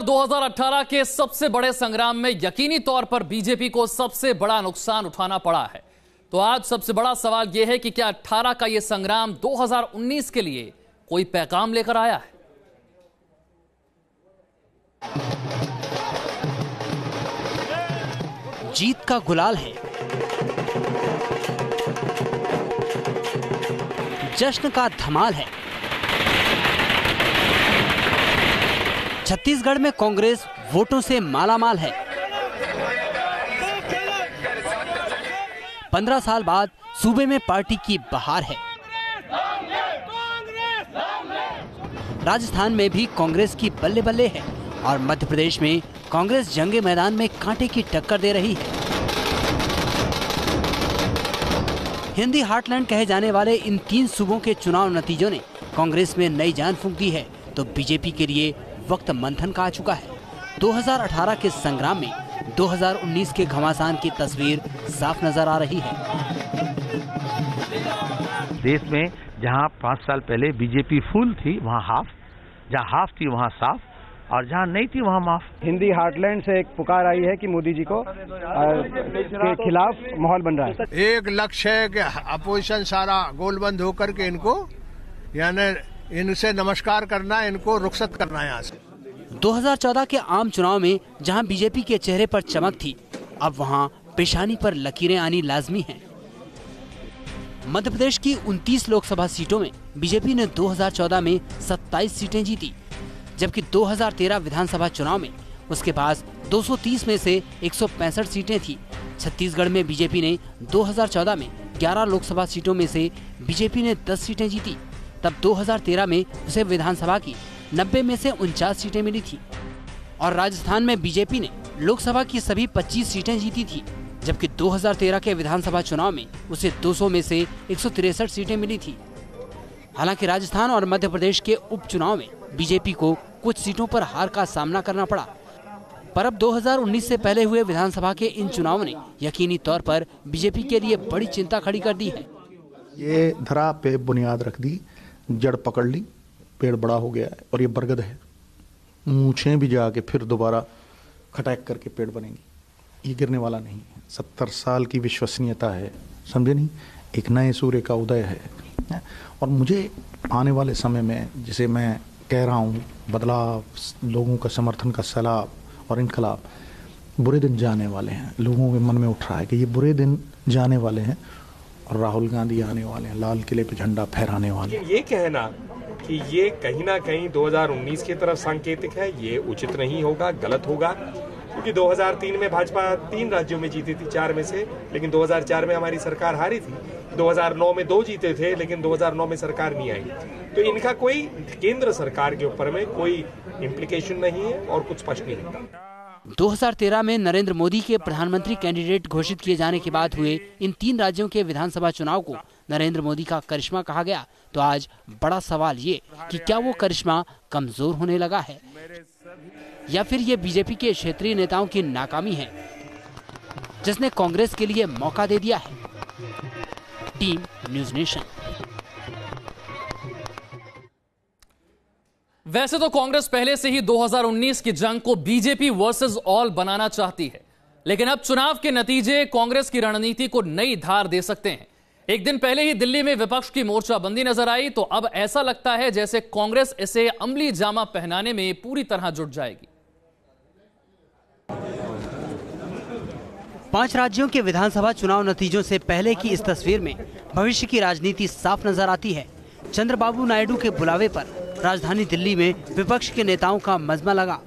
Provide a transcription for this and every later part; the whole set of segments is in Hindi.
2018 के सबसे बड़े संग्राम में यकीनी तौर पर बीजेपी को सबसे बड़ा नुकसान उठाना पड़ा है। तो आज सबसे बड़ा सवाल यह है कि क्या 18 का यह संग्राम 2019 के लिए कोई पैगाम लेकर आया है? जीत का गुलाल है, जश्न का धमाल है। छत्तीसगढ़ में कांग्रेस वोटों से मालामाल है। 15 साल बाद सूबे में पार्टी की बहार है। राजस्थान में भी कांग्रेस की बल्ले बल्ले है और मध्य प्रदेश में कांग्रेस जंगे मैदान में कांटे की टक्कर दे रही है। हिंदी हार्टलैंड कहे जाने वाले इन 3 सूबों के चुनाव नतीजों ने कांग्रेस में नई जान फूंक दी है, तो बीजेपी के लिए वक्त मंथन का आ चुका है। 2018 के संग्राम में 2019 के घमासान की तस्वीर साफ नजर आ रही है। देश में जहां 5 साल पहले बीजेपी फुल थी वहां हाफ, जहां हाफ थी वहां साफ, और जहां नहीं थी वहां माफ। हिंदी हार्टलैंड से एक पुकार आई है कि मोदी जी को के खिलाफ माहौल बन रहा है। एक लक्ष्य है कि अपोजिशन सारा गोलबंद होकर के इनको यानी इनसे नमस्कार करना, इनको रुखसत करना है यहाँ से। 2014 के आम चुनाव में जहां बीजेपी के चेहरे पर चमक थी, अब वहां पेशानी पर लकीरें आनी लाजमी हैं। मध्य प्रदेश की 29 लोकसभा सीटों में बीजेपी ने 2014 में 27 सीटें जीती, जबकि 2013 विधानसभा चुनाव में उसके पास 230 में से 165 सीटें थी। छत्तीसगढ़ में बीजेपी ने 2014 में 11 लोकसभा सीटों में से बीजेपी ने 10 सीटें जीती। तब 2013 में उसे विधानसभा की 90 में से 49 सीटें मिली थी। और राजस्थान में बीजेपी ने लोकसभा की सभी 25 सीटें जीती थी, जबकि 2013 के विधानसभा चुनाव में उसे 200 में से 163 सीटें मिली थी। हालांकि राजस्थान और मध्य प्रदेश के उपचुनाव में बीजेपी को कुछ सीटों पर हार का सामना करना पड़ा, पर अब 2019 से पहले हुए विधानसभा के इन चुनावों ने यकीनी तौर पर बीजेपी के लिए बड़ी चिंता खड़ी कर दी है। ये धरा पे बुनियाद रख दी, जड़ पकड़ ली, पेड़ बड़ा हो गया है और ये बरगद है। मूछें भी जाके फिर दोबारा खटैक करके पेड़ बनेंगी, ये गिरने वाला नहीं है। 70 साल की विश्वसनीयता है, समझे नहीं, एक नए सूर्य का उदय है। और मुझे आने वाले समय में, जिसे मैं कह रहा हूँ, बदलाव, लोगों का समर्थन का सैलाब और इनकलाब, बुरे दिन जाने वाले हैं। लोगों के मन में उठ रहा है कि ये बुरे दिन जाने वाले हैं और राहुल गांधी आने वाले हैं, लाल किले पे झंडा फहराने वाले हैं। ये कहना कि ये कहीं ना कहीं 2019 की तरफ सांकेतिक है, ये उचित नहीं होगा, गलत होगा। क्योंकि 2003 में भाजपा 3 राज्यों में जीती थी, 4 में से, लेकिन 2004 में हमारी सरकार हारी थी। 2009 में 2 जीते थे, लेकिन 2009 में सरकार नहीं आई। तो इनका कोई केंद्र सरकार के ऊपर में कोई इम्प्लीकेशन नहीं है और कुछ स्पष्ट नहीं होता। 2013 में नरेंद्र मोदी के प्रधानमंत्री कैंडिडेट घोषित किए जाने के बाद हुए इन 3 राज्यों के विधानसभा चुनाव को नरेंद्र मोदी का करिश्मा कहा गया। तो आज बड़ा सवाल ये कि क्या वो करिश्मा कमजोर होने लगा है, या फिर ये बीजेपी के क्षेत्रीय नेताओं की नाकामी है जिसने कांग्रेस के लिए मौका दे दिया है। Team news nation. वैसे तो कांग्रेस पहले से ही 2019 की जंग को बीजेपी वर्सेस ऑल बनाना चाहती है, लेकिन अब चुनाव के नतीजे कांग्रेस की रणनीति को नई धार दे सकते हैं। एक दिन पहले ही दिल्ली में विपक्ष की मोर्चाबंदी नजर आई, तो अब ऐसा लगता है जैसे कांग्रेस इसे अमली जामा पहनाने में पूरी तरह जुट जाएगी। 5 राज्यों के विधानसभा चुनाव नतीजों से पहले की इस तस्वीर में भविष्य की राजनीति साफ नजर आती है। चंद्रबाबू नायडू के बुलावे पर राजधानी दिल्ली में विपक्ष के नेताओं का मजमा लगा।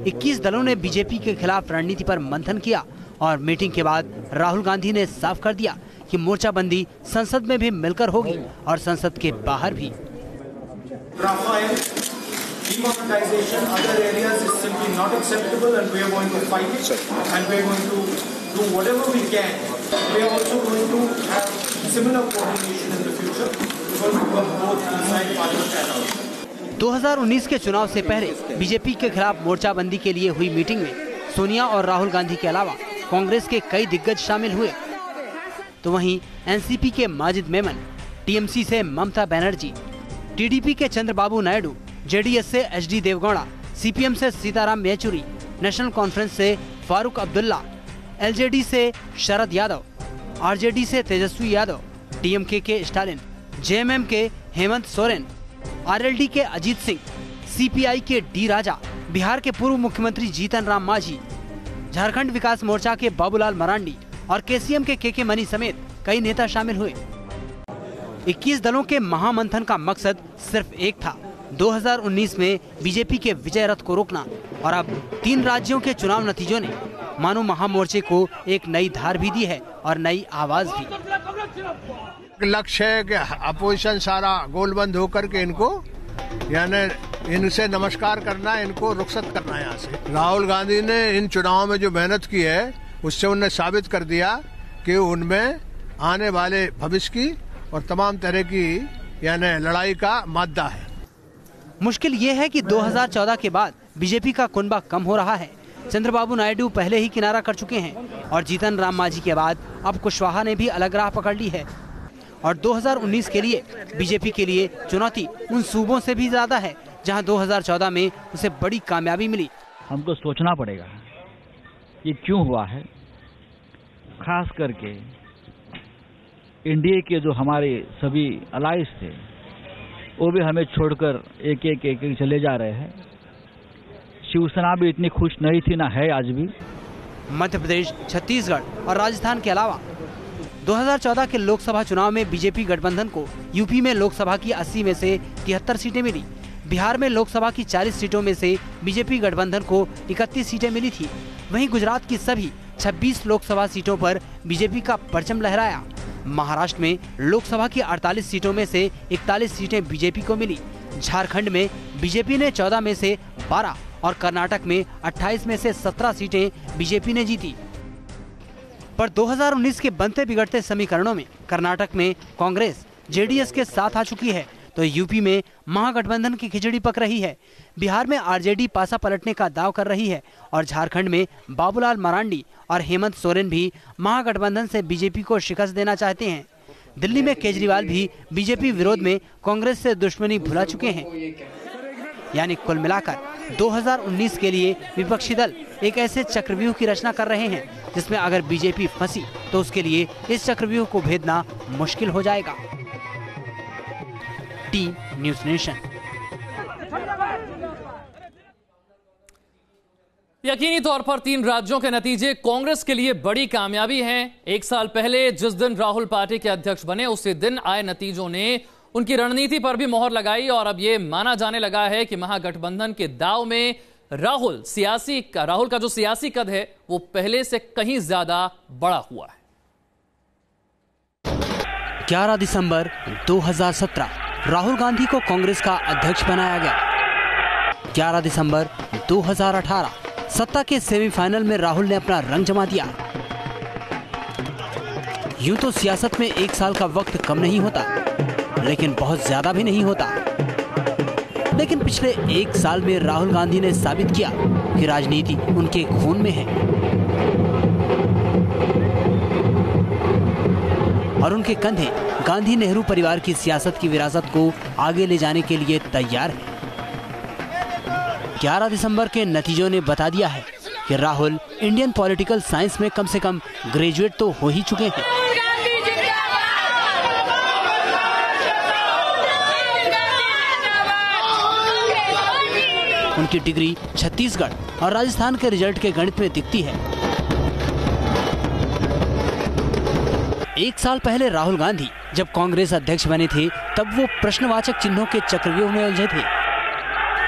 21 दलों ने बीजेपी के खिलाफ रणनीति पर मंथन किया और मीटिंग के बाद राहुल गांधी ने साफ कर दिया कि मोर्चाबंदी संसद में भी मिलकर होगी और संसद के बाहर भी। तो 2019 के चुनाव से पहले बीजेपी के खिलाफ मोर्चाबंदी के लिए हुई मीटिंग में सोनिया और राहुल गांधी के अलावा कांग्रेस के कई दिग्गज शामिल हुए। तो वहीं एनसीपी के माजिद मेमन, टीएमसी से ममता बनर्जी, टीडीपी के चंद्रबाबू नायडू, जेडीएस से एचडी देवगौड़ा, सीपीएम से सीताराम येचुरी, नेशनल कॉन्फ्रेंस से फारूक अब्दुल्ला, एलजेडी से शरद यादव, आरजेडी से तेजस्वी यादव, डीएमके के स्टालिन, जेएमएम के हेमंत सोरेन, आरएलडी के अजीत सिंह, सीपीआई के डी राजा, बिहार के पूर्व मुख्यमंत्री जीतन राम मांझी, झारखंड विकास मोर्चा के बाबूलाल मरांडी और केसीएम के के मनी समेत कई नेता शामिल हुए। 21 दलों के महामंथन का मकसद सिर्फ एक था, 2019 में बीजेपी के विजय रथ को रोकना। और अब 3 राज्यों के चुनाव नतीजों ने मानो महामोर्चे को एक नई धार भी दी है और नई आवाज भी। लक्ष्य है कि अपोजिशन सारा गोलबंद होकर के इनको यानी इनसे नमस्कार करना, इनको रुखसत करना है यहाँ से। राहुल गांधी ने इन चुनावों में जो मेहनत की है उससे उन्हें साबित कर दिया कि उनमें आने वाले भविष्य की और तमाम तरह की यानी लड़ाई का मादा है। मुश्किल ये है कि 2014 के बाद बीजेपी का कुनबा कम हो रहा है। चंद्रबाबू नायडू पहले ही किनारा कर चुके हैं और जीतन राम मांझी के बाद अब कुशवाहा ने भी अलग राह पकड़ ली है। और 2019 के लिए बीजेपी के लिए चुनौती उन सूबों से भी ज्यादा है जहां 2014 में उसे बड़ी कामयाबी मिली। हमको सोचना पड़ेगा ये क्यों हुआ है, खास करके इंडिया के जो हमारे सभी अलाइज थे वो भी हमें छोड़कर एक एक चले जा रहे हैं। शिवसेना भी इतनी खुश नहीं थी, ना है आज भी। मध्य प्रदेश, छत्तीसगढ़ और राजस्थान के अलावा 2014 के लोकसभा चुनाव में बीजेपी गठबंधन को यूपी में लोकसभा की 80 में से 73 सीटें मिली। बिहार में लोकसभा की 40 सीटों में से बीजेपी गठबंधन को 31 सीटें मिली थी। वहीं गुजरात की सभी 26 लोकसभा सीटों पर बीजेपी का परचम लहराया। महाराष्ट्र में लोकसभा की 48 सीटों में से 41 सीटें बीजेपी को मिली। झारखंड में बीजेपी ने 14 में से 12 और कर्नाटक में 28 में से 17 सीटें बीजेपी ने जीती। पर 2019 के बनते बिगड़ते समीकरणों में कर्नाटक में कांग्रेस जेडीएस के साथ आ चुकी है, तो यूपी में महागठबंधन की खिचड़ी पक रही है। बिहार में आरजेडी पासा पलटने का दाव कर रही है और झारखंड में बाबूलाल मरांडी और हेमंत सोरेन भी महागठबंधन से बीजेपी को शिकस्त देना चाहते हैं। दिल्ली में केजरीवाल भी बीजेपी विरोध में कांग्रेस से दुश्मनी भुला चुके हैं। यानी कुल मिलाकर 2019 के लिए विपक्षी दल एक ऐसे चक्रव्यूह की रचना कर रहे हैं जिसमें अगर बीजेपी फंसी तो उसके लिए इस चक्रव्यूह को भेदना मुश्किल हो जाएगा। Team news nation. यकीनी तौर पर 3 राज्यों के नतीजे कांग्रेस के लिए बड़ी कामयाबी हैं। 1 साल पहले जिस दिन राहुल पार्टी के अध्यक्ष बने उसी दिन आए नतीजों ने उनकी रणनीति पर भी मोहर लगाई और अब यह माना जाने लगा है कि महागठबंधन के दाव में राहुल का जो सियासी कद है वो पहले से कहीं ज्यादा बड़ा हुआ है। 11 दिसंबर 2017 राहुल गांधी को कांग्रेस का अध्यक्ष बनाया गया। 11 दिसंबर 2018 सत्ता के सेमीफाइनल में राहुल ने अपना रंग जमा दिया। यूं तो सियासत में 1 साल का वक्त कम नहीं होता, लेकिन बहुत ज्यादा भी नहीं होता। लेकिन पिछले 1 साल में राहुल गांधी ने साबित किया कि राजनीति उनके खून में है और उनके कंधे गांधी नेहरू परिवार की सियासत की विरासत को आगे ले जाने के लिए तैयार है। 11 दिसंबर के नतीजों ने बता दिया है कि राहुल इंडियन पॉलिटिकल साइंस में कम से कम ग्रेजुएट तो हो ही चुके हैं। उनकी डिग्री छत्तीसगढ़ और राजस्थान के रिजल्ट के गणित में दिखती है। 1 साल पहले राहुल गांधी जब कांग्रेस अध्यक्ष बने थे तब वो प्रश्नवाचक चिन्हों के चक्रव्यूह में उलझे थे।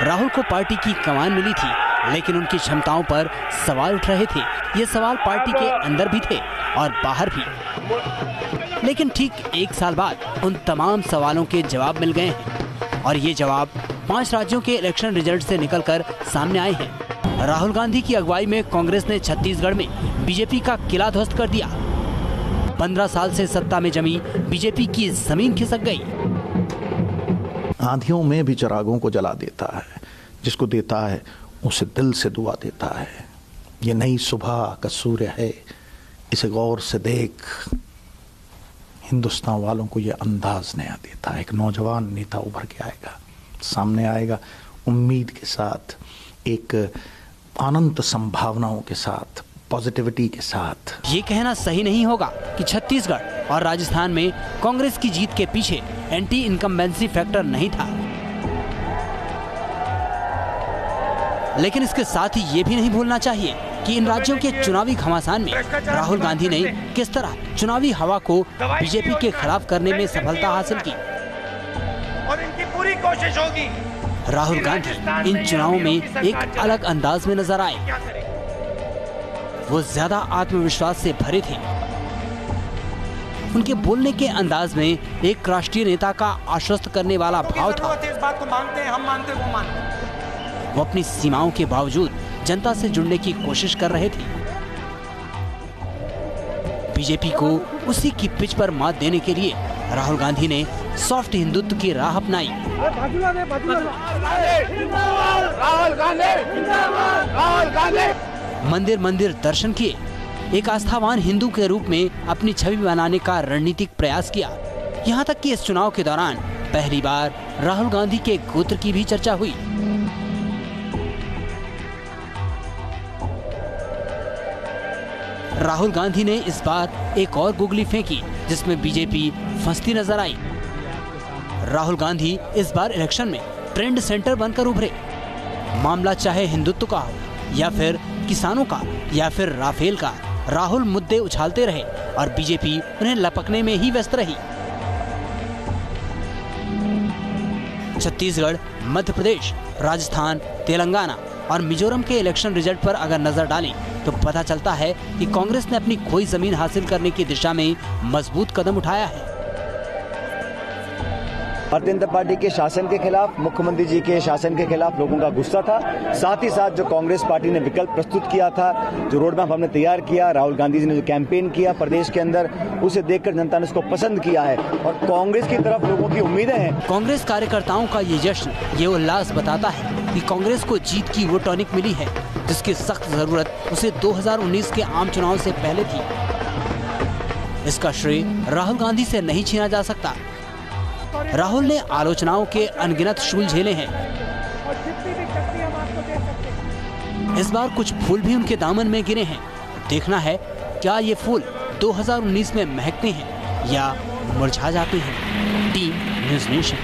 राहुल को पार्टी की कमान मिली थी, लेकिन उनकी क्षमताओं पर सवाल उठ रहे थे। ये सवाल पार्टी के अंदर भी थे और बाहर भी। लेकिन ठीक 1 साल बाद उन तमाम सवालों के जवाब मिल गए हैं और ये जवाब 5 राज्यों के इलेक्शन रिजल्ट से निकलकर सामने आए हैं। राहुल गांधी की अगुवाई में कांग्रेस ने छत्तीसगढ़ में बीजेपी का किला ध्वस्त कर दिया। 15 साल से सत्ता में जमी बीजेपी की जमीन खिसक गई। आंधियों में भी चिरागों को जला देता है, जिसको देता है उसे दिल से दुआ देता है। ये नई सुबह का सूर्य है, इसे गौर से देख। हिंदुस्तान वालों को ये अंदाज नया देता है। एक नौजवान नेता उभर के आएगा, सामने आएगा उम्मीद के साथ, एक अनंत संभावनाओं के साथ, पॉजिटिविटी के साथ। ये कहना सही नहीं होगा कि छत्तीसगढ़ और राजस्थान में कांग्रेस की जीत के पीछे एंटी इनकम्बेंसी फैक्टर नहीं था, लेकिन इसके साथ ही ये भी नहीं भूलना चाहिए कि इन राज्यों के चुनावी घमासान में राहुल गांधी ने किस तरह चुनावी हवा को बीजेपी के खिलाफ करने में सफलता हासिल की। और इनकी पूरी कोशिश होगी राहुल गांधी इन चुनावों में एक अलग अंदाज में नजर आए। वो ज्यादा आत्मविश्वास से भरे थे। उनके बोलने के अंदाज में एक राष्ट्रीय नेता का आश्वस्त करने वाला भाव था। इस बात को मानते हैं, हम मानते हैं, वो मानते हैं। वो अपनी सीमाओं के बावजूद जनता से जुड़ने की कोशिश कर रहे थे। बीजेपी को उसी की पिच पर मात देने के लिए राहुल गांधी ने सॉफ्ट हिंदुत्व की राह अपनाई। मंदिर मंदिर दर्शन किए, एक आस्थावान हिंदू के रूप में अपनी छवि बनाने का रणनीतिक प्रयास किया। यहाँ तक कि इस चुनाव के दौरान पहली बार राहुल गांधी के गोत्र की भी चर्चा हुई। राहुल गांधी ने इस बार एक और गुगली फेंकी जिसमें बीजेपी फंसती नजर आई। राहुल गांधी इस बार इलेक्शन में ट्रेंड सेंटर बनकर उभरे। मामला चाहे हिंदुत्व का हो या फिर किसानों का या फिर राफेल का, राहुल मुद्दे उछालते रहे और बीजेपी उन्हें लपकने में ही व्यस्त रही। छत्तीसगढ़, मध्य प्रदेश, राजस्थान, तेलंगाना और मिजोरम के इलेक्शन रिजल्ट पर अगर नजर डालें तो पता चलता है कि कांग्रेस ने अपनी खोई जमीन हासिल करने की दिशा में मजबूत कदम उठाया है। भारतीय जनता पार्टी के शासन के खिलाफ, मुख्यमंत्री जी के शासन के खिलाफ लोगों का गुस्सा था। साथ ही साथ जो कांग्रेस पार्टी ने विकल्प प्रस्तुत किया था, जो रोड मैप हमने तैयार किया, राहुल गांधी जी ने जो कैंपेन किया प्रदेश के अंदर, उसे देखकर जनता ने उसको पसंद किया है और कांग्रेस की तरफ लोगों की उम्मीदें हैं। कांग्रेस कार्यकर्ताओं का ये जश्न, ये उल्लास बताता है कि कांग्रेस को जीत की वो टॉनिक मिली है जिसकी सख्त जरूरत उसे 2019 के आम चुनाव से पहले थी। इसका श्रेय राहुल गांधी से नहीं छीना जा सकता। राहुल ने आलोचनाओं के अनगिनत शूल झेले हैं। इस बार कुछ फूल भी उनके दामन में गिरे हैं। देखना है क्या ये फूल 2019 में महकते हैं या मुरझा जाते हैं। Team news nation.